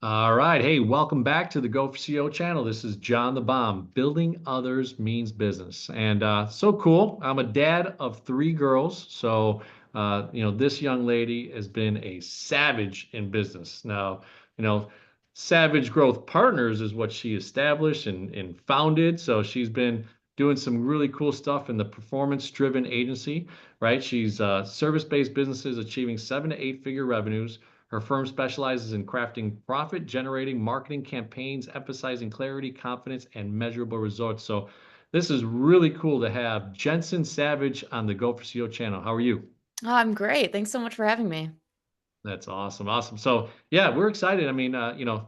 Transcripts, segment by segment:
All right. Hey, welcome back to the Go for CEO channel. This is John the Bomb. Building others means business. And so cool. I'm a dad of three girls. This young lady has been a savage in business. Now, you know, Savage Growth Partners is what she established and founded. So she's been doing some really cool stuff in the performance-driven agency, right? She's service-based businesses achieving 7 to 8 figure revenues. Her firm specializes in crafting profit generating marketing campaigns, emphasizing clarity, confidence, and measurable results. So, this is really cool to have Jensen Savage on the Go for CEO channel. How are you? Oh, I'm great. Thanks so much for having me. That's awesome. Awesome. So, yeah, we're excited. I mean,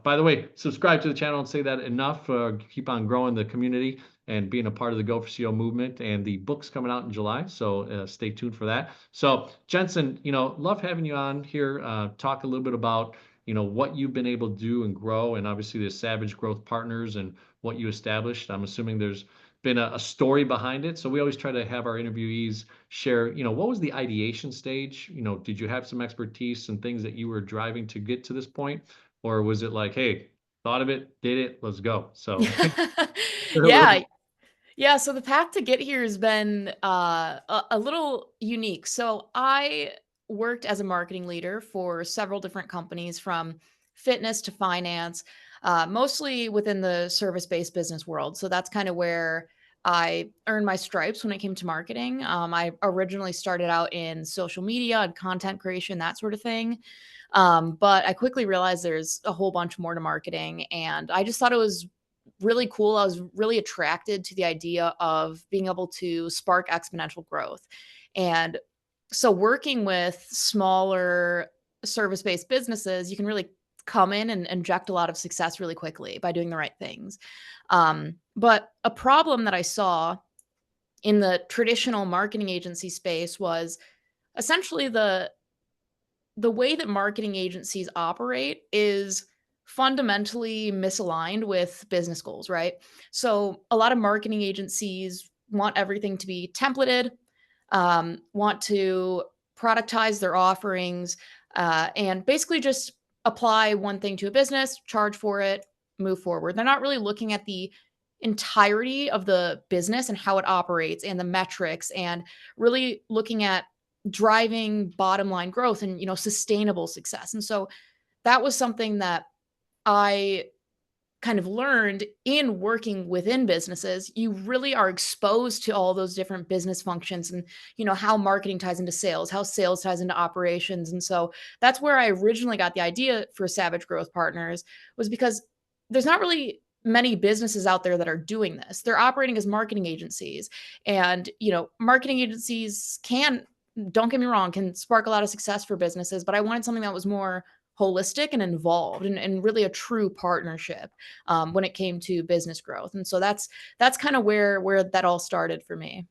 by the way, subscribe to the channel and say that enough. Keep on growing the community and being a part of the Go for CEO movement. And the book's coming out in July. So, stay tuned for that. So, Jensen, love having you on here. Talk a little bit about, what you've been able to do and grow, and obviously the Savage Growth Partners and what you established. I'm assuming there's been a story behind it. So, we always try to have our interviewees share, what was the ideation stage? Did you have some expertise and things that you were driving to get to this point? Or was it like, hey, thought of it, did it, let's go? So share a little bit. Yeah, yeah. So the path to get here has been a little unique. So I worked as a marketing leader for several different companies, from fitness to finance, mostly within the service-based business world. So that's kind of where I earned my stripes when it came to marketing. I originally started out in social media and content creation, that sort of thing. But I quickly realized there's a whole bunch more to marketing, and I just thought it was really cool. I was really attracted to the idea of being able to spark exponential growth. And so working with smaller service-based businesses, you can really come in and inject a lot of success really quickly by doing the right things. But a problem that I saw in the traditional marketing agency space was essentially the way that marketing agencies operate is fundamentally misaligned with business goals, right? So a lot of marketing agencies want everything to be templated, want to productize their offerings, and basically just apply one thing to a business, charge for it, move forward. They're not really looking at the entirety of the business and how it operates and the metrics, and really looking at driving bottom line growth and sustainable success. And so that was something that I kind of learned in working within businesses. You really are exposed to all those different business functions, and how marketing ties into sales, how sales ties into operations. And so that's where I originally got the idea for Savage Growth Partners, was because there's not really many businesses out there that are doing this. They're operating as marketing agencies, and marketing agencies can, don't get me wrong, can spark a lot of success for businesses, but I wanted something that was more holistic and involved, and really a true partnership when it came to business growth. And so that's kind of where that all started for me.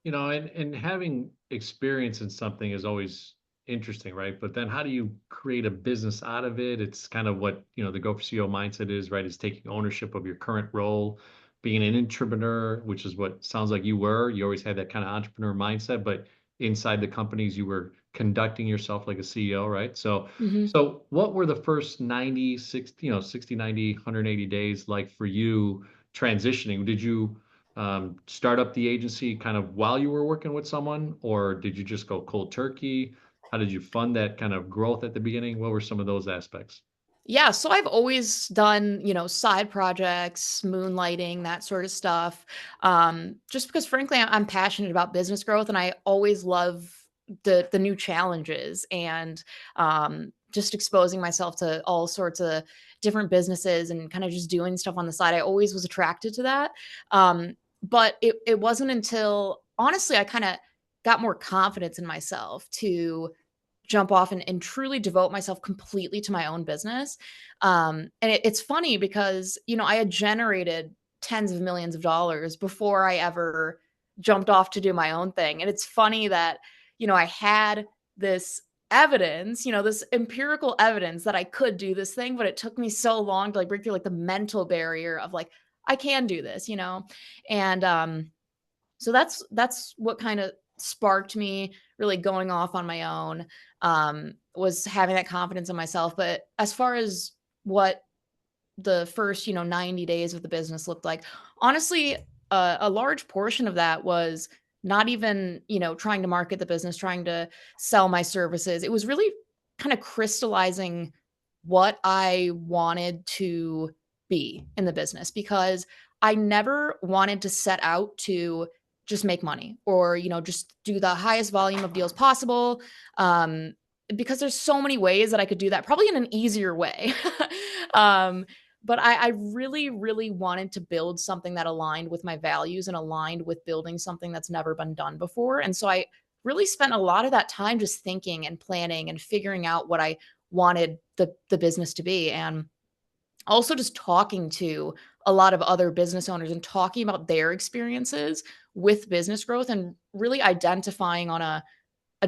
And having experience in something is always interesting, right? But then how do you create a business out of it? It's kind of what, the Go for CEO mindset is, right? Is taking ownership of your current role, being an entrepreneur, which is what sounds like you were. You always had that kind of entrepreneur mindset, but inside the companies you were conducting yourself like a CEO, right? So Mhm. so what were the first 90, 60, 60, 90, 180 days like for you transitioning? Did you start up the agency kind of while you were working with someone, or did you just go cold turkey? How did you fund that kind of growth at the beginning? What were some of those aspects? Yeah, so I've always done, side projects, moonlighting, that sort of stuff. Just because frankly I'm passionate about business growth, and I always love the new challenges, and just exposing myself to all sorts of different businesses and kind of just doing stuff on the side. I always was attracted to that. But it wasn't until honestly I kind of got more confidence in myself to jump off and truly devote myself completely to my own business. And it's funny because, I had generated tens of millions of dollars before I ever jumped off to do my own thing. And it's funny that, I had this evidence, this empirical evidence that I could do this thing, but it took me so long to like break through like the mental barrier of like, I can do this. And so that's what kind of sparked me really going off on my own, was having that confidence in myself. But as far as what the first, 90 days of the business looked like, honestly, a large portion of that was not even, trying to market the business, trying to sell my services. It was really kind of crystallizing what I wanted to be in the business, because I never wanted to set out to just make money or, just do the highest volume of deals possible. Um, because there's so many ways that I could do that, probably in an easier way. um, but I really, really wanted to build something that aligned with my values and aligned with building something that's never been done before. And so I really spent a lot of that time just thinking and planning and figuring out what I wanted the business to be. And also just talking to a lot of other business owners and talking about their experiences with business growth, and really identifying on a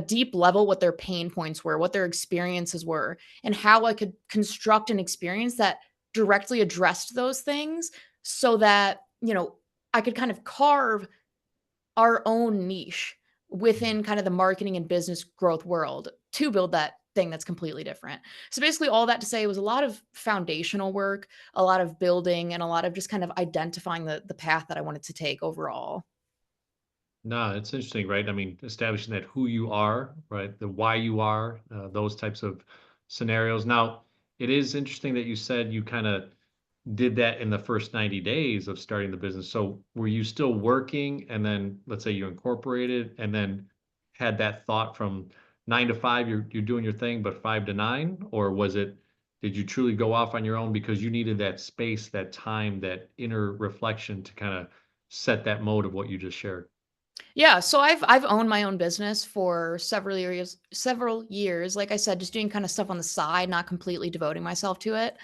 deep level what their pain points were, what their experiences were, and how I could construct an experience that directly addressed those things, so that, I could kind of carve our own niche within kind of the marketing and business growth world to build that thing that's completely different. So basically all that to say, it was a lot of foundational work, a lot of building, and a lot of just kind of identifying the path that I wanted to take overall. No, it's interesting, right? I mean, establishing that who you are, right? The why you are, those types of scenarios. Now, it is interesting that you said you kind of did that in the first 90 days of starting the business. So were you still working and then let's say you incorporated and then had that thought from 9 to 5, you're doing your thing, but 5 to 9? Or was it, did you truly go off on your own because you needed that space, that time, that inner reflection to kind of set that mode of what you just shared? Yeah, so I've owned my own business for several years. Several years, like I said, just doing kind of stuff on the side, not completely devoting myself to it.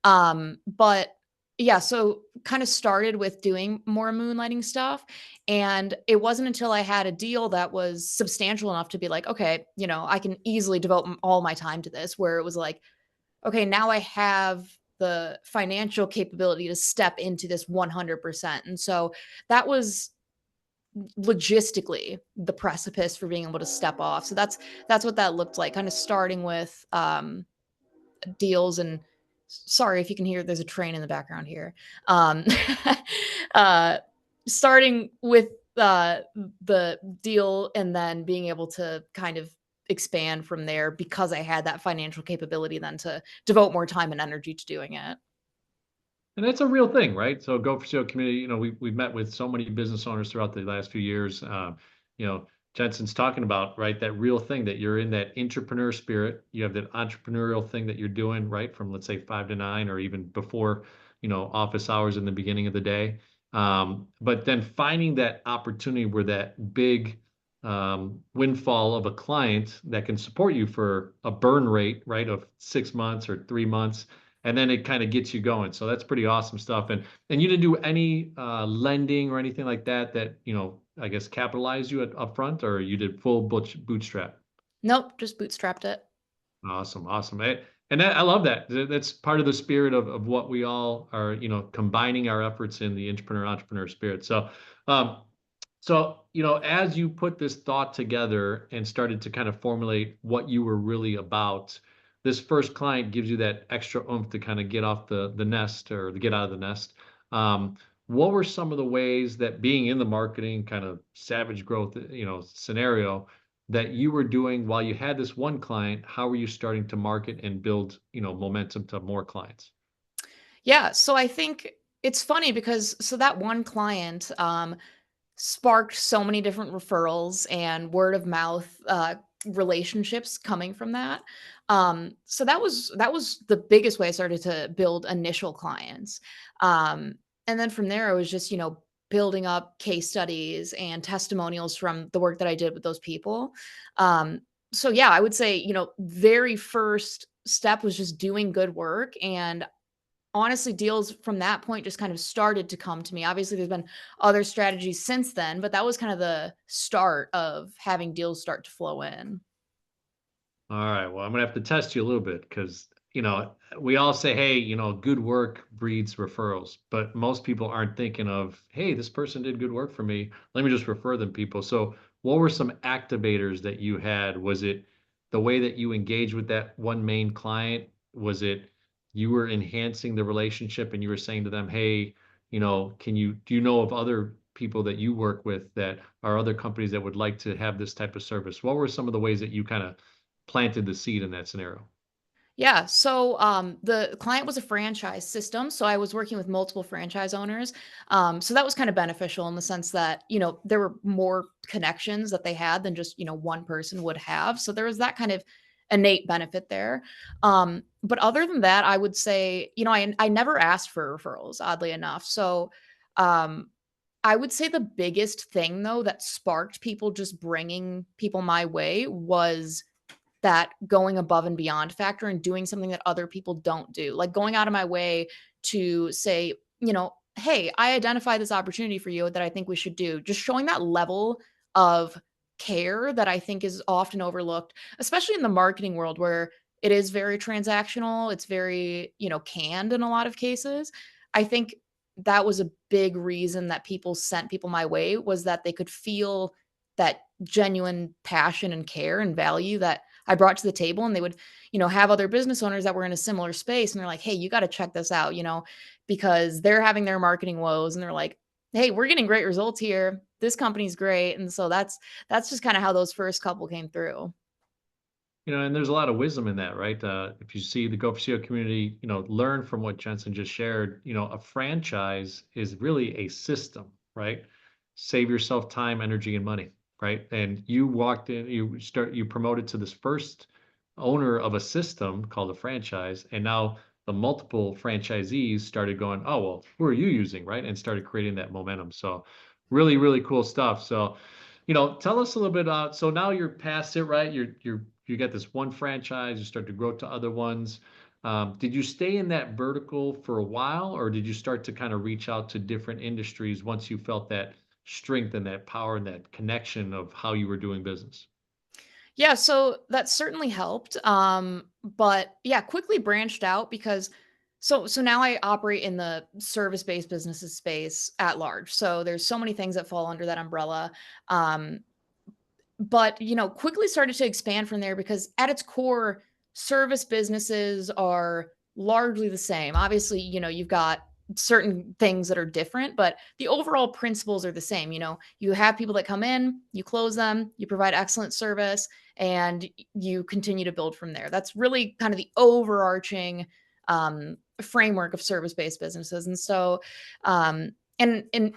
But yeah, so kind of started with doing more moonlighting stuff, and it wasn't until I had a deal that was substantial enough to be like, okay, I can easily devote all my time to this. Where it was like, okay, now I have the financial capability to step into this 100%. And so that was logistically the precipice for being able to step off. So that's what that looked like, kind of starting with deals. And sorry if you can hear, there's a train in the background here. Um uh Starting with the deal, and then being able to kind of expand from there, because I had that financial capability then to devote more time and energy to doing it. And it's a real thing, right? So Go for SEO community, we've met with so many business owners throughout the last few years. You know, Jensen's talking about, right, that real thing that you're in that entrepreneur spirit. You have that entrepreneurial thing that you're doing, right, from let's say 5 to 9 or even before, office hours in the beginning of the day. But then finding that opportunity where that big windfall of a client that can support you for a burn rate, right, of 6 months or 3 months, and then it kind of gets you going. So that's pretty awesome stuff. And you didn't do any lending or anything like that that I guess capitalized you up front, or you did full bootstrap. Nope, just bootstrapped it. Awesome, awesome. And I love that. That's part of the spirit of what we all are, combining our efforts in the entrepreneur spirit. Um, so, as you put this thought together and started to kind of formulate what you were really about, this first client gives you that extra oomph to kind of get off the nest or to get out of the nest. What were some of the ways that being in the marketing kind of savage growth, scenario that you were doing while you had this one client? How were you starting to market and build, momentum to more clients? Yeah, so I think it's funny because so that one client sparked so many different referrals and word of mouth relationships coming from that. So that was the biggest way I started to build initial clients. Um, and then from there, I was just building up case studies and testimonials from the work that I did with those people. Um, so yeah, I would say very first step was just doing good work. And honestly, deals from that point just kind of started to come to me. Obviously, there's been other strategies since then, but that was kind of the start of having deals start to flow in. All right. Well, I'm gonna have to test you a little bit because we all say, hey, good work breeds referrals, but most people aren't thinking of, hey, this person did good work for me. Let me just refer them people. So, what were some activators that you had? Was it the way that you engaged with that one main client? Was it you were enhancing the relationship and you were saying to them, hey, do you know of other people that you work with that are other companies that would like to have this type of service? What were some of the ways that you kind of planted the seed in that scenario? Yeah. So the client was a franchise system. So I was working with multiple franchise owners. So that was kind of beneficial in the sense that, there were more connections that they had than just, one person would have. So there was that kind of innate benefit there. But other than that, I would say, I never asked for referrals, oddly enough. So um, I would say the biggest thing, though, that sparked people just bringing people my way was that going above and beyond factor and doing something that other people don't do. Like going out of my way to say, "Hey, I identify this opportunity for you that I think we should do." Just showing that level of care that I think is often overlooked, especially in the marketing world where it is very transactional, it's very, canned in a lot of cases. I think that was a big reason that people sent people my way was that they could feel that genuine passion and care and value that I brought to the table, and they would, have other business owners that were in a similar space and they're like, "Hey, you got to check this out," because they're having their marketing woes and they're like, "Hey, we're getting great results here. This company's great." And so that's just kind of how those first couple came through. And there's a lot of wisdom in that, right? If you see the Go for SEO community, learn from what Jensen just shared. A franchise is really a system, right? Save yourself time, energy, and money, right? And you walked in, you promoted to this first owner of a system called a franchise, and now the multiple franchisees started going, oh, well, who are you using, right? And started creating that momentum. So really, really cool stuff. So, tell us a little bit about, so now you're past it, right? You got this one franchise, you start to grow to other ones. Did you stay in that vertical for a while, or did you start to kind of reach out to different industries once you felt that strength and that power and that connection of how you were doing business? Yeah, so that certainly helped. But yeah, quickly branched out because so now I operate in the service-based businesses space at large. So there's so many things that fall under that umbrella. Um, but quickly started to expand from there because at its core service businesses are largely the same. Obviously, you've got certain things that are different, but the overall principles are the same. You have people that come in, you close them, you provide excellent service, and you continue to build from there. That's really kind of the overarching framework of service-based businesses. And so and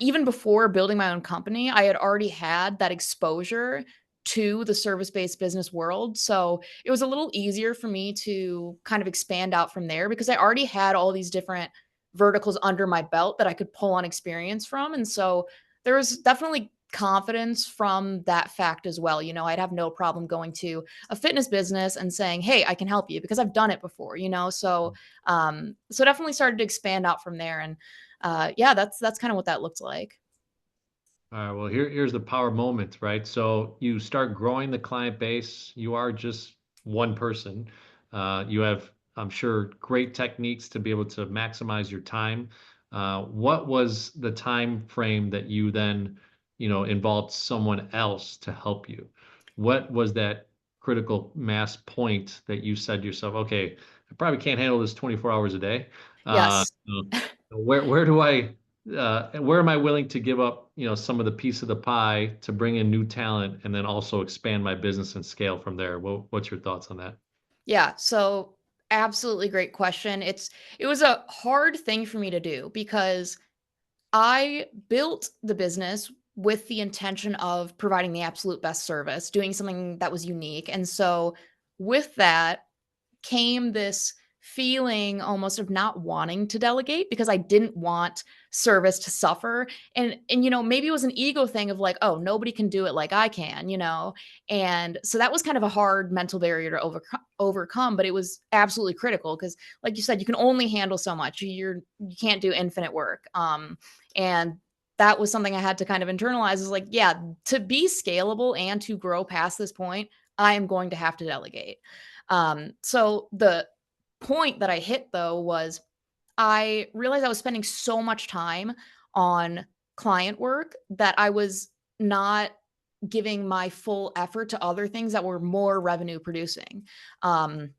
even before building my own company, I had already had that exposure to the service-based business world. So it was a little easier for me to kind of expand out from there because I already had all these different verticals under my belt that I could pull on experience from. And so there was definitely confidence from that fact as well. I'd have no problem going to a fitness business and saying, "Hey, I can help you," because I've done it before. So definitely started to expand out from there. And yeah, that's kind of what that looked like. All right, well, here's the power moment, right? So you start growing the client base. You are just one person. You have, I'm sure, great techniques to be able to maximize your time. What was the time frame that you then, involved someone else to help you? What was that critical mass point that you said to yourself, okay, I probably can't handle this 24 hours a day. Yes. So where do I where am I willing to give up, some of the piece of the pie to bring in new talent and then also expand my business and scale from there? What's your thoughts on that? Yeah, so absolutely great question. It was a hard thing for me to do because I built the business with the intention of providing the absolute best service, doing something that was unique. And so with that, came this feeling almost of not wanting to delegate because I didn't want service to suffer. And maybe it was an ego thing of like, oh, nobody can do it like I can. And so that was kind of a hard mental barrier to overcome, but it was absolutely critical because like you said, you can only handle so much. You can't do infinite work. And that was something I had to kind of internalize is like, yeah, to be scalable and to grow past this point, I am going to have to delegate. So the point that I hit though was I realized I was spending so much time on client work that I was not giving my full effort to other things that were more revenue producing. Um,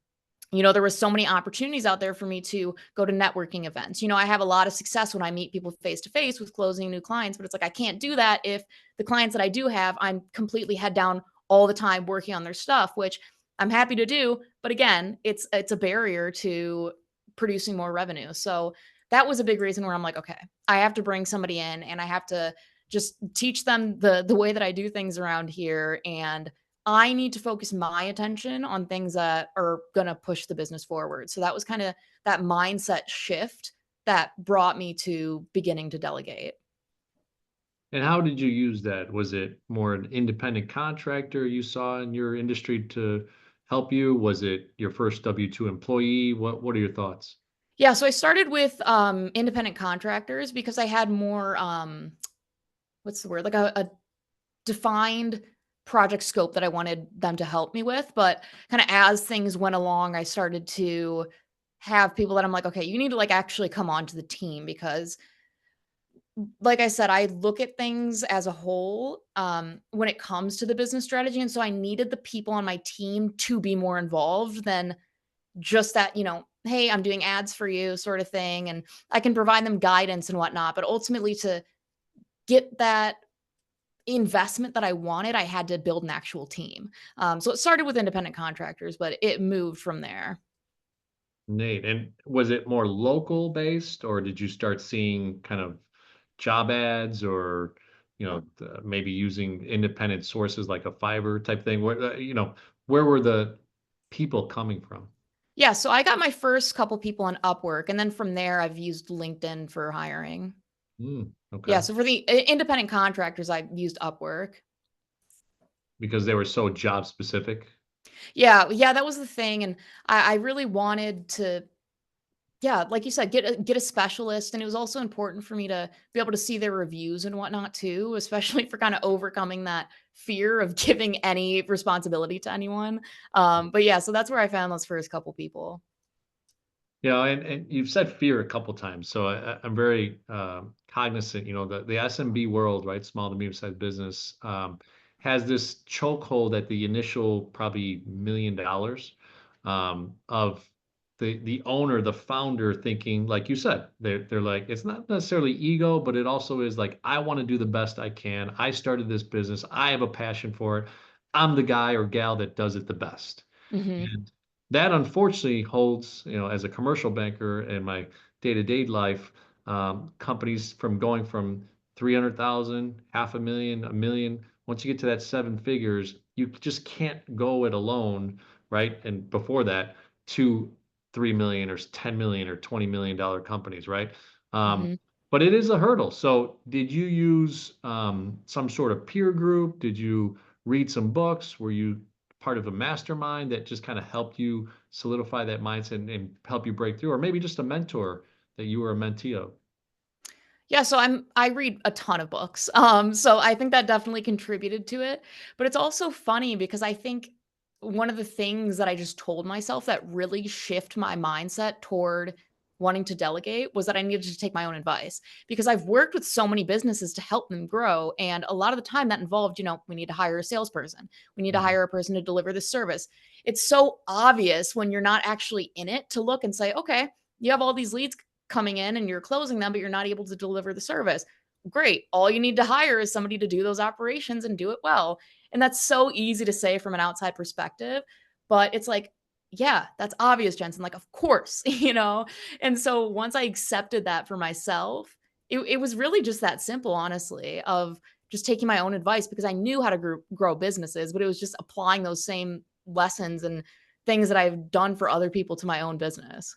there was so many opportunities out there for me to go to networking events. I have a lot of success when I meet people face to face with closing new clients, but it's like I can't do that if the clients that I do have, I'm completely head down all the time working on their stuff, which I'm happy to do, but again, it's a barrier to producing more revenue. So that was a big reason where I'm like, okay, I have to bring somebody in and I have to just teach them the way that I do things around here, and I need to focus my attention on things that are going to push the business forward. So that was kind of that mindset shift that brought me to beginning to delegate. And how did you use that? Was it more an independent contractor you saw in your industry to help you? Was it your first W-2 employee? What are your thoughts? Yeah, so I started with independent contractors because I had more what's the word? Like a defined project scope that I wanted them to help me with, but kind of as things went along, I started to have people that I'm like, okay, you need to like actually come onto the team because like I said, I look at things as a whole when it comes to the business strategy. And so I needed the people on my team to be more involved than just that, hey, I'm doing ads for you sort of thing. And I can provide them guidance and whatnot. But ultimately, to get that investment that I wanted, I had to build an actual team. So it started with independent contractors, but it moved from there. Nate, and was it more local based, or did you start seeing kind of job ads, or maybe using independent sources like a Fiverr type thing? Where were the people coming from? Yeah, so I got my first couple people on Upwork, and then from there, I've used LinkedIn for hiring. Yeah, Okay, so for the independent contractors, I used Upwork. because they were so job specific. Yeah, yeah, that was the thing, and I really wanted to, yeah, like you said, get a specialist, and it was also important for me to be able to see their reviews and whatnot too, especially for kind of overcoming that fear of giving any responsibility to anyone. But yeah, so that's where I found those first couple people. And you've said fear a couple times, so I'm very cognizant. The SMB world, right, small to medium-sized business, has this chokehold at the initial probably $1 million of the owner, the founder, thinking, like you said, they're like, it's not necessarily ego, but it also is like, I want to do the best I can. I started this business. I have a passion for it. I'm the guy or gal that does it the best. Hmm. And that unfortunately holds, as a commercial banker in my day-to-day life, companies from going from 300,000, half a million, a million. Once you get to that seven figures, you just can't go it alone, right? And before that, to 3 million or 10 million or $20 million companies, right? Um, Hmm. but it is a hurdle. So, did you use some sort of peer group? Did you read some books? Were you part of a mastermind that just kind of helped you solidify that mindset and help you break through, or maybe just a mentor that you were a mentee of? Yeah, so I read a ton of books. So I think that definitely contributed to it. But it's also funny because I think one of the things that I just told myself that really shift my mindset toward wanting to delegate was that I needed to take my own advice because I've worked with so many businesses to help them grow. And a lot of the time that involved, we need to hire a salesperson. We need to Mhm. hire a person to deliver the service. It's so obvious when you're not actually in it to look and say, okay, you have all these leads coming in and you're closing them, but you're not able to deliver the service. Great. All you need to hire is somebody to do those operations and do it well. And that's so easy to say from an outside perspective, but it's like, yeah, that's obvious, Jensen. Like, of course, And so once I accepted that for myself, it was really just that simple, honestly, of just taking my own advice because I knew how to grow businesses, but it was just applying those same lessons and things that I've done for other people to my own business.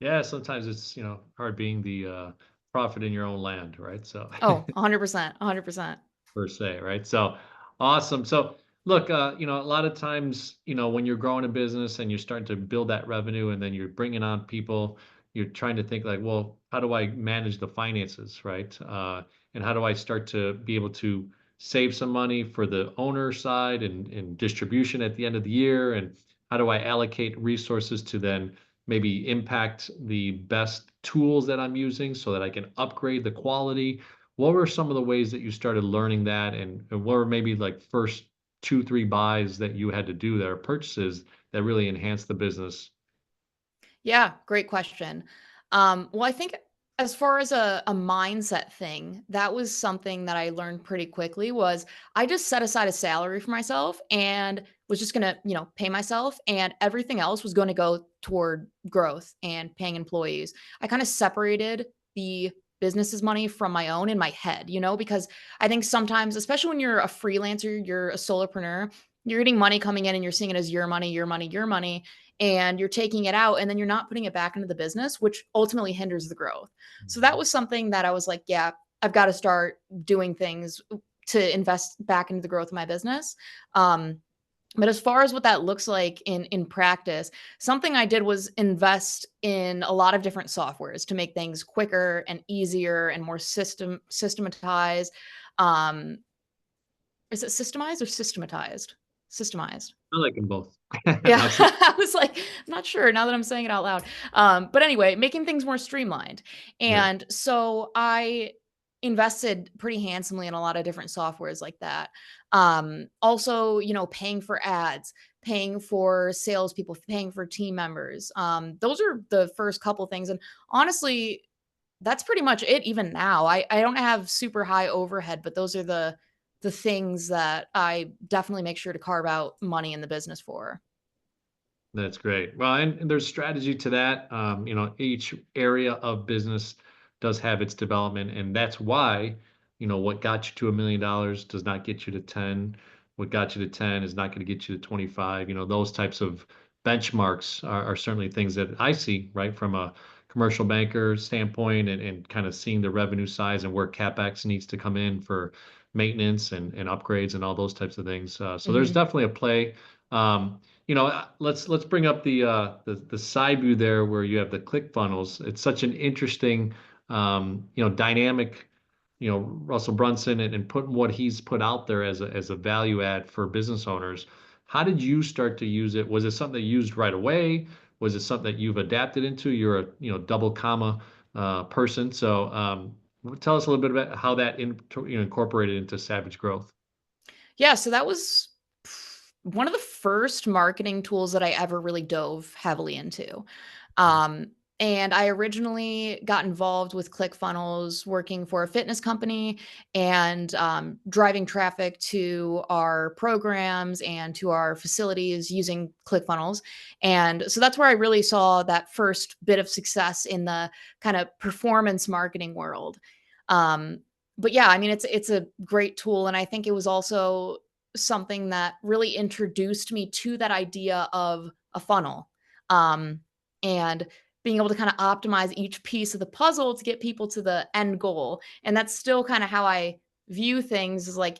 Yeah, sometimes it's hard being the prophet in your own land, right? So Oh, 100%, 100%. per se, right? So awesome. So look, a lot of times, when you're growing a business and you're starting to build that revenue and then you're bringing on people, you're trying to think like, well, how do I manage the finances, right? And how do I start to be able to save some money for the owner side and distribution at the end of the year? And how do I allocate resources to then maybe impact the best tools that I'm using so that I can upgrade the quality? What were some of the ways that you started learning that, and what were maybe like first two, three buys that you had to do that are purchases that really enhanced the business? Yeah, great question. Well, I think as far as a mindset thing, that was something that I learned pretty quickly was I just set aside a salary for myself and was just gonna, pay myself and everything else was going to go toward growth and paying employees. I kind of separated the business's money from my own in my head, because I think sometimes, especially when you're a freelancer, you're a solopreneur, you're getting money coming in and you're seeing it as your money, your money, your money and you're taking it out and then you're not putting it back into the business, which ultimately hinders the growth. So that was something that I was like, yeah, I've got to start doing things to invest back into the growth of my business. Um, but as far as what that looks like in practice, something I did was invest in a lot of different softwares to make things quicker and easier and more systematized. Um, is it systemized or systematized? Systemized. I like them both. Yeah, I've seen, I was like, I'm not sure now that I'm saying it out loud. But anyway, making things more streamlined. yeah. And so I invested pretty handsomely in a lot of different softwares like that. Also, paying for ads, paying for salespeople, paying for team members. Those are the first couple things. And honestly, that's pretty much it even now. I don't have super high overhead, but those are the things that I definitely make sure to carve out money in the business for. That's great. Well, and there's strategy to that. Each area of business does have its development, and that's why, what got you to $1 million does not get you to 10. What got you to 10 is not going to get you to 25. Those types of benchmarks are certainly things that I see, right, from a commercial banker standpoint and kind of seeing the revenue size and where CapEx needs to come in for maintenance and upgrades and all those types of things. So there's Mhm. definitely a play. Let's bring up the side view there where you have the click funnels. It's such an interesting dynamic, Russell Brunson and putting what he's put out there as a value add for business owners. How did you start to use it? Was it something that you used right away? Was it something that you've adapted into? You're a double comma person, so tell us a little bit about how that incorporated into Savage Growth. Yeah, so that was one of the first marketing tools that I ever really dove heavily into. Um, and I originally got involved with ClickFunnels working for a fitness company and driving traffic to our programs and to our facilities using ClickFunnels. And so that's where I really saw that first bit of success in the kind of performance marketing world. Um, but yeah, I mean, it's a great tool, and I think it was also something that really introduced me to that idea of a funnel, and being able to kind of optimize each piece of the puzzle to get people to the end goal. And that's still kind of how I view things is like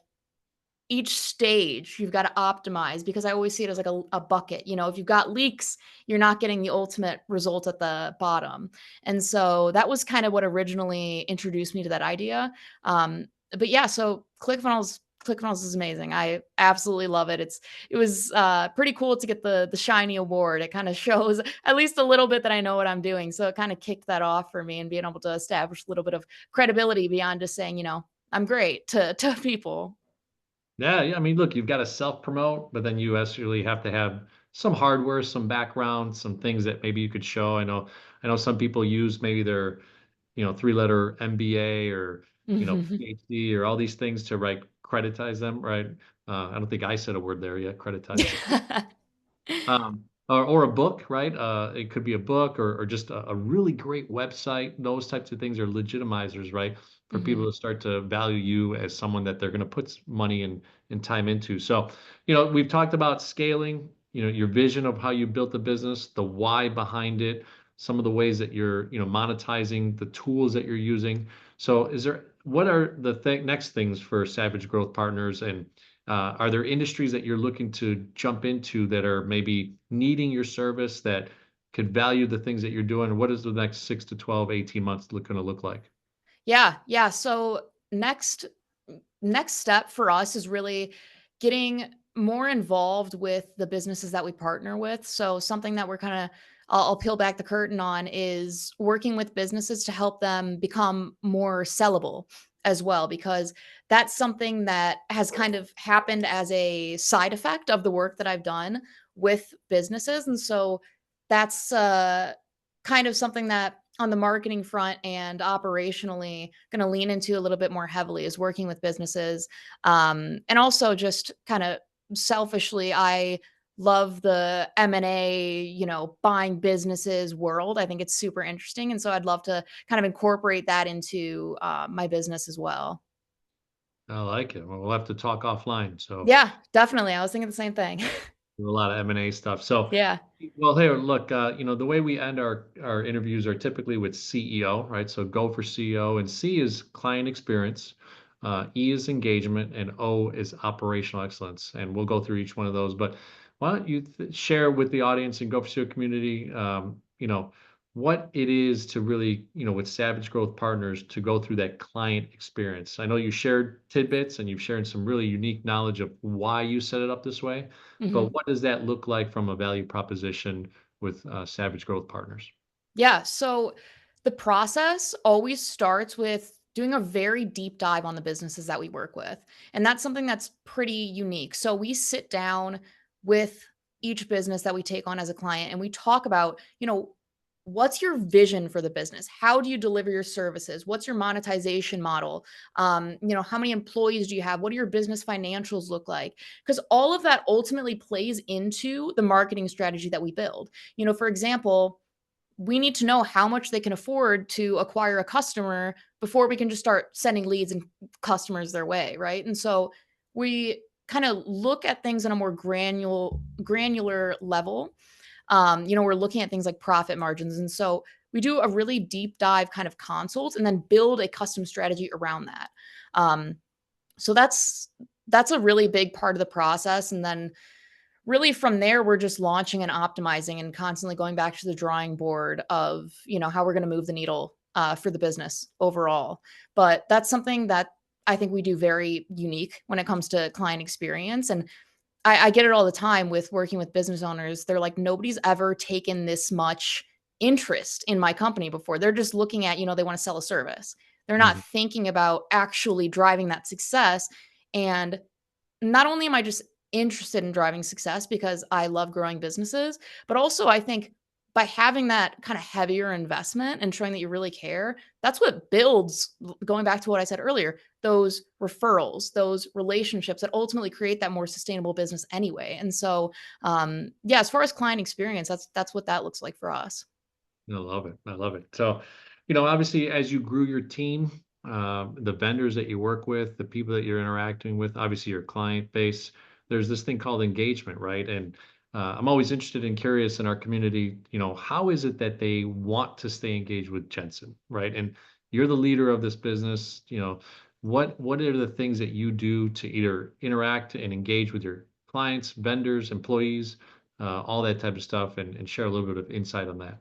each stage you've got to optimize because I always see it as like a bucket. If you've got leaks, you're not getting the ultimate result at the bottom. And so that was kind of what originally introduced me to that idea. But yeah, so ClickFunnels is amazing. I absolutely love it. It was pretty cool to get the shiny award. It kind of shows at least a little bit that I know what I'm doing. So it kind of kicked that off for me and being able to establish a little bit of credibility beyond just saying, I'm great to people. Yeah, yeah. I mean, look, you've got to self-promote, but then you actually have to have some hardware, some background, some things that maybe you could show. I know some people use maybe their, three-letter MBA or, PhD or all these things to creditize them, right? I don't think I said a word there yet, creditize. Or a book, right? It could be a book or just a really great website. Those types of things are legitimizers, right? For people Mhm. to start to value you as someone that they're going to put money and time into. So, we've talked about scaling, your vision of how you built the business, the why behind it, some of the ways that you're, monetizing the tools that you're using. So, what are the next things for Savage Growth Partners and are there industries that you're looking to jump into that are maybe needing your service that could value the things that you're doing? What is the next 6 to 12, 18 months going to look like? Yeah, yeah. So next step for us is really getting more involved with the businesses that we partner with. So something that we're kind of I'll peel back the curtain on is working with businesses to help them become more sellable. as well, because that's something that has kind of happened as a side effect of the work that I've done with businesses. And so that's kind of something that on the marketing front and operationally going to lean into a little bit more heavily, is working with businesses. And also just kind of selfishly, I love the M&A, buying businesses world. I think it's super interesting. And so I'd love to kind of incorporate that into my business as well. I like it. Well, we'll have to talk offline. So Yeah, definitely. I was thinking the same thing. do a lot of M&A stuff. So, Yeah. well, here, look, the way we end our interviews are typically with CEO, right? So go for CEO, and C is client experience, E is engagement, and O is operational excellence. And we'll go through each one of those. But why don't you share with the audience and Go for CEO community, what it is to really, with Savage Growth Partners to go through that client experience. I know you shared tidbits and you've shared some really unique knowledge of why you set it up this way. But Mhm. what does that look like from a value proposition with Savage Growth Partners? Yeah. So the process always starts with doing a very deep dive on the businesses that we work with. And that's something that's pretty unique. So we sit down with each business that we take on as a client and we talk about, what's your vision for the business? How do you deliver your services? What's your monetization model? How many employees do you have? What do your business financials look like? Because all of that ultimately plays into the marketing strategy that we build. For example, we need to know how much they can afford to acquire a customer before we can just start sending leads and customers their way, right? And so we kind of look at things on a more granular level. We're looking at things like profit margins. And so we do a really deep dive kind of consult and then build a custom strategy around that. Um, so that's a really big part of the process. And then really from there, we're just launching and optimizing and constantly going back to the drawing board of, how we're going to move the needle for the business overall. But that's something that I think we do very unique when it comes to client experience. And I get it all the time with working with business owners. They're like, nobody's ever taken this much interest in my company before. They're just looking at, they want to sell a service. They're not Mhm. thinking about actually driving that success. And not only am I just interested in driving success because I love growing businesses, but also I think by having that kind of heavier investment and showing that you really care, that's what builds, going back to what I said earlier, those referrals, those relationships that ultimately create that more sustainable business anyway. And so, yeah, as far as client experience, that's what that looks like for us. I love it. I love it. So, obviously, as you grew your team, the vendors that you work with, the people that you're interacting with, obviously your client base, there's this thing called engagement, right? And I'm always interested and curious in our community, how is it that they want to stay engaged with Jensen, right? And you're the leader of this business, what are the things that you do to either interact and engage with your clients, vendors, employees, all that type of stuff, and share a little bit of insight on that.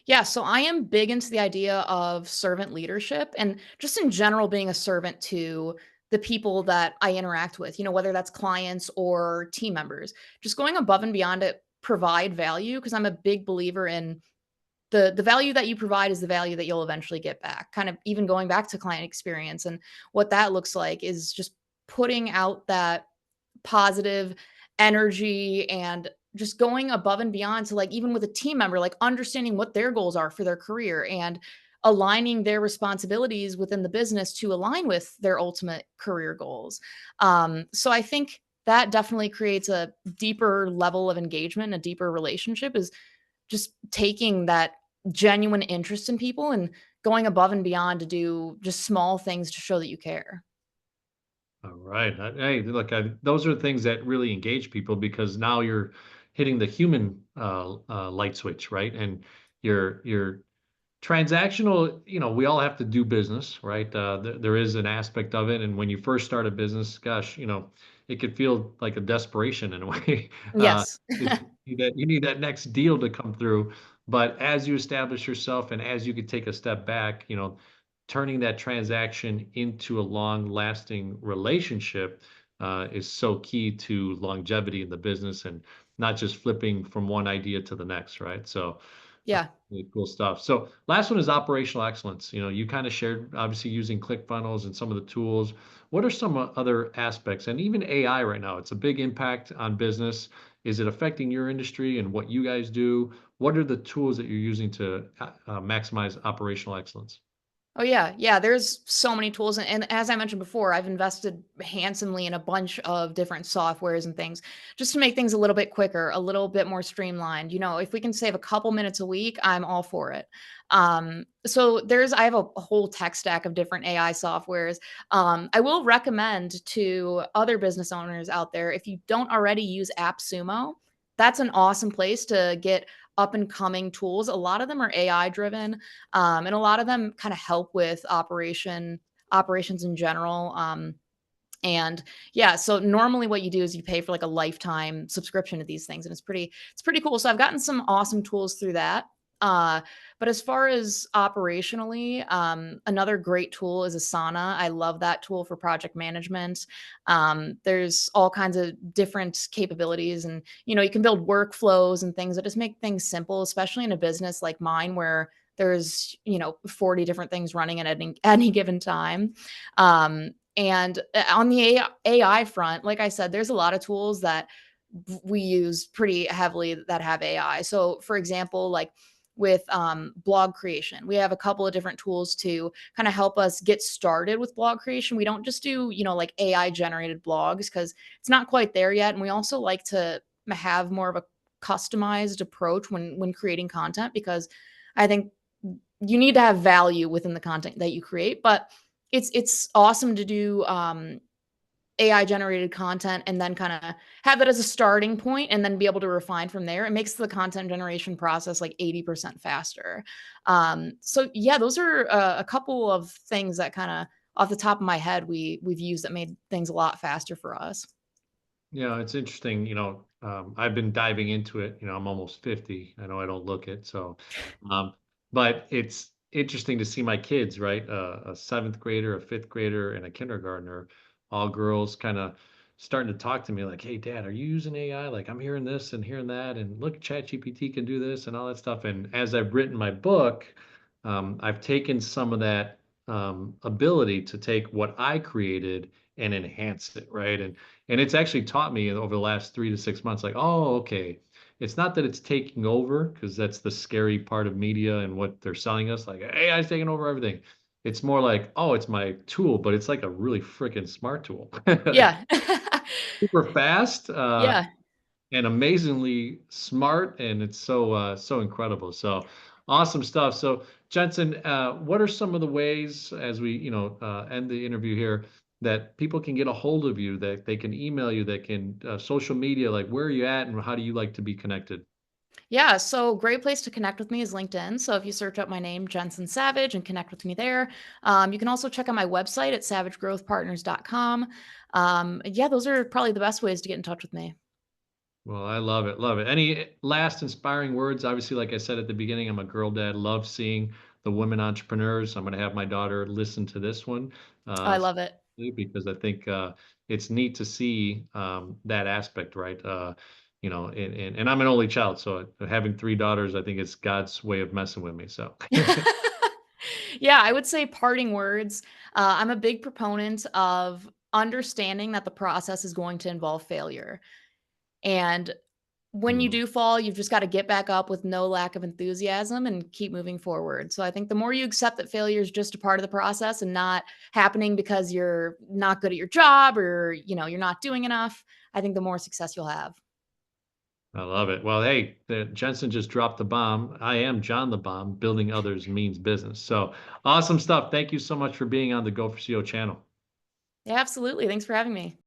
Yeah, so I am big into the idea of servant leadership and just in general being a servant to the people that I interact with, whether that's clients or team members. Just going above and beyond to provide value because I'm a big believer in the value that you provide is the value that you'll eventually get back. Kind of even going back to client experience and what that looks like is just putting out that positive energy and just going above and beyond to like even with a team member like understanding what their goals are for their career and aligning their responsibilities within the business to align with their ultimate career goals. So I think that definitely creates a deeper level of engagement, a deeper relationship is just taking that genuine interest in people and going above and beyond to do just small things to show that you care. All right. Hey, look, those are things that really engage people because now you're hitting the human light switch, right? And you're transactional. We all have to do business, right? There is an aspect of it, and when you first start a business, gosh, it could feel like a desperation in a way. Uh, Yes. you need that next deal to come through, but as you establish yourself and as you could take a step back, turning that transaction into a long-lasting relationship is so key to longevity in the business and not just flipping from one idea to the next, right? So, Yeah. Really cool stuff. So last one is operational excellence. You kind of shared obviously using ClickFunnels and some of the tools. What are some other aspects and even AI right now? It's a big impact on business. Is it affecting your industry and what you guys do? What are the tools that you're using to maximize operational excellence? Oh yeah, yeah. There's so many tools, and as I mentioned before, I've invested handsomely in a bunch of different softwares and things just to make things a little bit quicker, a little bit more streamlined. If we can save a couple minutes a week, I'm all for it. So I have a whole tech stack of different AI softwares. I will recommend to other business owners out there if you don't already use AppSumo. That's an awesome place to get up and coming tools. A lot of them are AI driven, and a lot of them kind of help with operations in general. And yeah, so normally what you do is you pay for like a lifetime subscription to these things, and it's pretty cool. So I've gotten some awesome tools through that. Uh, but as far as operationally, another great tool is Asana. I love that tool for project management. There's all kinds of different capabilities, and you can build workflows and things that just make things simple, especially in a business like mine where there's 40 different things running at any given time. And on the AI front, like I said, there's a lot of tools that we use pretty heavily that have AI. So, for example, like with blog creation, we have a couple of different tools to kind of help us get started with blog creation. We don't just do, like AI generated blogs because it's not quite there yet. And we also like to have more of a customized approach when creating content because I think you need to have value within the content that you create, but it's awesome to do AI generated content and then kind of have that as a starting point and then be able to refine from there. It makes the content generation process like 80% faster. So yeah, those are a couple of things that kind of off the top of my head we've used that made things a lot faster for us. It's interesting. I've been diving into it. I'm almost 50. I know I don't look it. Um, but it's interesting to see my kids, right? A seventh grader, a fifth grader, and a kindergartner, all girls, kind of starting to talk to me like, "Hey, Dad, are you using AI? Like, I'm hearing this and hearing that, and look, ChatGPT can do this and all that stuff." And as I've written my book, I've taken some of that ability to take what I created and enhance it, right? And it's actually taught me over the last 3 to 6 months, like, oh, okay, it's not that it's taking over, because that's the scary part of media and what they're selling us, like AI is taking over everything. It's more like, oh, it's my tool, but it's like a really freaking smart tool. Yeah. Super fast, Yeah. and amazingly smart, and it's so incredible. So awesome stuff. So Jensen, what are some of the ways as we end the interview here that people can get a hold of you, that they can email you, that can social media, like where are you at and how do you like to be connected? Yeah, so great place to connect with me is LinkedIn. So if you search up my name, Jensen Savage, and connect with me there, you can also check out my website at savagegrowthpartners.com. Yeah, those are probably the best ways to get in touch with me. Well, I love it. Love it. Any last inspiring words? Obviously, like I said at the beginning, I'm a girl dad. Love seeing the women entrepreneurs. I'm going to have my daughter listen to this one, I uh, love it. because I think it's neat to see that aspect, right? And I'm an only child, so having three daughters, I think it's God's way of messing with me. So, Yeah, I would say parting words. I'm a big proponent of understanding that the process is going to involve failure. And when you mm, do fall, you've just got to get back up with no lack of enthusiasm and keep moving forward. So I think the more you accept that failure is just a part of the process and not happening because you're not good at your job or you're not doing enough, I think the more success you'll have. I love it. Well, hey, Jensen just dropped the bomb. I am John the Bomb. Building others means business. So awesome stuff. Thank you so much for being on the Go for CO channel. Yeah, absolutely. Thanks for having me.